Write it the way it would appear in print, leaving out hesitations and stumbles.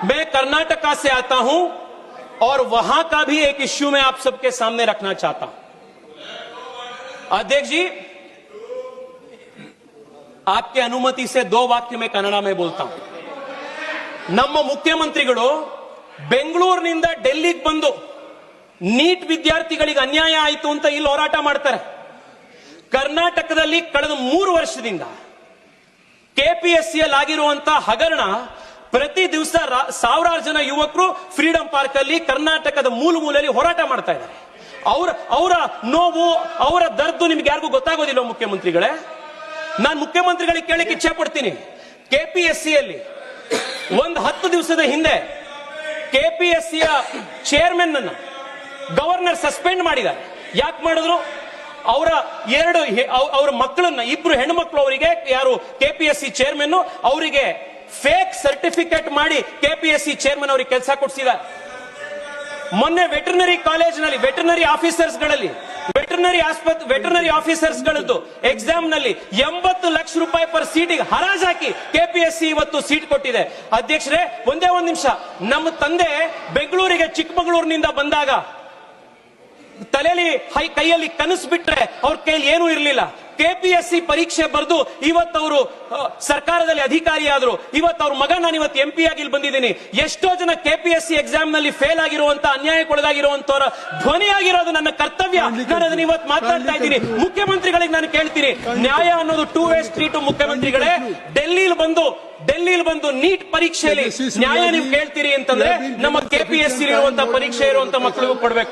मैं कर्नाटका से आता हूं और वहां का भी एक इश्यू मैं आप सबके सामने रखना चाहता हूं। अध्यक्ष जी, आपके अनुमति से 2 वाक्य मैं कन्नड़ में बोलता हूं। ನಮ್ಮ ಮುಖ್ಯಮಂತ್ರಿಗಳು ಬೆಂಗಳೂರಿನಿಂದ ಡೆಲ್ಲಿಗೆ ಬಂದು ನೀಟ್ ವಿದ್ಯಾರ್ಥಿಗಳಿಗೆ ಅನ್ಯಾಯ ಆಯಿತು ಅಂತ ಇಲ್ಲಿ ಹೋರಾಟ ಮಾಡ್ತಾರೆ. ಕರ್ನಾಟಕದಲ್ಲಿ ಕಳೆದ 3 ವರ್ಷದಿಂದ ಕೆಪಿಎಸ್ಸಿಯಲ್ಲಿ ಆಗಿರುವಂತಹ ಹಗರಣ ಪ್ರತಿ ದಿವಸ ಸಾವಿರಾರು ಜನ ಯುವಕರು ಫ್ರೀಡಂ ಪಾರ್ಕ್ ಅಲ್ಲಿ ಕರ್ನಾಟಕದ ಮೂಲೆಯಲ್ಲಿ ಹೋರಾಟ ಮಾಡ್ತಾ ಇದ್ದಾರೆ. ಅವರ ನೋವು, ಅವರ ದರ್ದು ನಿಮ್ಗೆ ಯಾರಿಗೂ ಗೊತ್ತಾಗೋದಿಲ್ಲ ಮುಖ್ಯಮಂತ್ರಿಗಳೇ. ನಾನು ಮುಖ್ಯಮಂತ್ರಿಗಳಿಗೆ ಕೇಳಕ್ಕೆ ಇಚ್ಛೆ ಪಡ್ತೀನಿ, ಕೆಪಿಎಸ್ಸಿಯಲ್ಲಿ ಒಂದು 10 ದಿವಸದ ಹಿಂದೆ ಕೆಪಿಎಸ್ಸಿಯ ಚೇರ್ಮನ್ ಅನ್ನ ಗವರ್ನರ್ ಸಸ್ಪೆಂಡ್ ಮಾಡಿದ್ದಾರೆ. ಯಾಕೆ ಮಾಡಿದ್ರು? ಅವರ ಮಕ್ಕಳನ್ನ, 2 ಹೆಣ್ಣು ಮಕ್ಕಳು, ಅವರಿಗೆ ಯಾರು ಕೆಪಿಎಸ್ಸಿ ಚೇರ್ಮನ್ ಅವರಿಗೆ ಫೇಕ್ ಸರ್ಟಿಫಿಕೇಟ್ ಮಾಡಿ ಕೆಪಿಎಸ್ಸಿ ಚೇರ್ಮನ್ ಅವರಿಗೆ ಕೆಲಸ ಕೊಡಿಸಿದ್ದಾರೆ. ಮೊನ್ನೆ ವೆಟರ್ನರಿ ಕಾಲೇಜಿನಲ್ಲಿ ವೆಟರ್ನರಿ ಆಫೀಸರ್ಸ್ ಗಳದ್ದು ಎಕ್ಸಾಮ್ ನಲ್ಲಿ 80 ಲಕ್ಷ ರೂಪಾಯಿ ಪರ್ ಸೀಟಿಗೆ ಹರಾಜಾಕಿ ಕೆಪಿಎಸ್ಸಿ ಇವತ್ತು ಸೀಟ್ ಕೊಟ್ಟಿದೆ. ಅಧ್ಯಕ್ಷರೇ, ಒಂದೇ ಒಂದು ನಿಮಿಷ. ನಮ್ಮ ತಂದೆ ಬೆಂಗಳೂರಿಗೆ ಚಿಕ್ಕಮಗಳೂರಿನಿಂದ ಬಂದಾಗ ತಲೆಯಲ್ಲಿ ಕೈಯಲ್ಲಿ ಕನಸು ಬಿಟ್ರೆ ಅವ್ರ ಕೈಯಲ್ಲಿ ಏನೂ ಇರಲಿಲ್ಲ. ಕೆಪಿಎಸ್ಸಿ ಪರೀಕ್ಷೆ ಬರೆದು ಇವತ್ತವರು ಸರ್ಕಾರದಲ್ಲಿ ಅಧಿಕಾರಿ ಆದ್ರು. ಇವತ್ತು ಅವ್ರ ಮಗ ನಾನು ಇವತ್ತು MP ಆಗಿ ಇಲ್ಲಿ ಬಂದಿದ್ದೀನಿ. ಎಷ್ಟೋ ಜನ ಕೆಪಿಎಸ್ಸಿ ಎಕ್ಸಾಮ್ ನಲ್ಲಿ ಫೇಲ್ ಆಗಿರುವಂತ, ಅನ್ಯಾಯಕ್ಕೊಳಗಾಗಿರುವಂತವರ ಧ್ವನಿಯಾಗಿರೋದು ನನ್ನ ಕರ್ತವ್ಯ. ನಾನು ಅದನ್ನ ಇವತ್ತು ಮಾತಾಡ್ತಾ ಇದ್ದೀನಿ. ಮುಖ್ಯಮಂತ್ರಿಗಳಿಗೆ ನಾನು ಕೇಳ್ತೀನಿ, ನ್ಯಾಯ ಅನ್ನೋದು 2 ವೇ ಸ್ಟ್ರೀಟ್. ಮುಖ್ಯಮಂತ್ರಿಗಳೇ, ಡೆಲ್ಲಿಲಿ ಬಂದು ನೀಟ್ ಪರೀಕ್ಷೆಯಲ್ಲಿ ನ್ಯಾಯ ನೀವು ಕೇಳ್ತೀರಿ ಅಂತಂದ್ರೆ ನಮ್ಮ ಕೆಪಿಎಸ್ಸಿ ಇರುವಂತ ಪರೀಕ್ಷೆ ಇರುವಂತ ಮಕ್ಕಳಿಗೂ ಕೊಡ್ಬೇಕು.